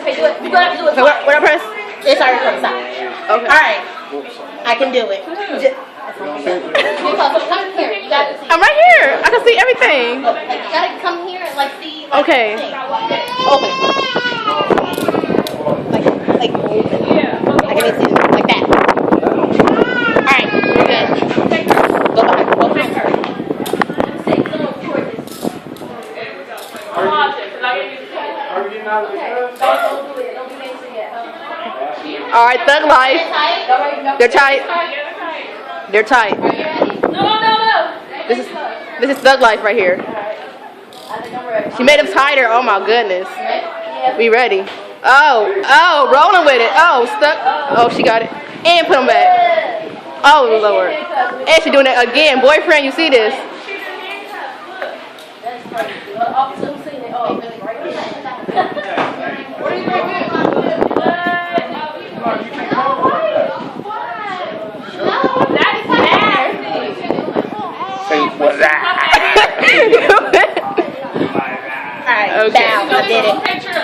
Okay, do it. You're gonna have to do it. What I press? It's already from the side. Okay. Alright. I can do it. Come here. You got to see. I'm right here. I can see everything. Like, you gotta come here and like see. Like, Okay. Open. Like open. Yeah. Like I need to see it like that. Alright, we're good. Go behind her. All right, Thug Life. They're tight. They're tight. No. This is Thug Life right here. She made him tighter. Oh my goodness. We ready? Oh, rolling with it. Oh, stuck. Oh, she got it. And put him back. Oh Lord. And she doing that again. Boyfriend, you see this? Alright, Okay. down. I did it.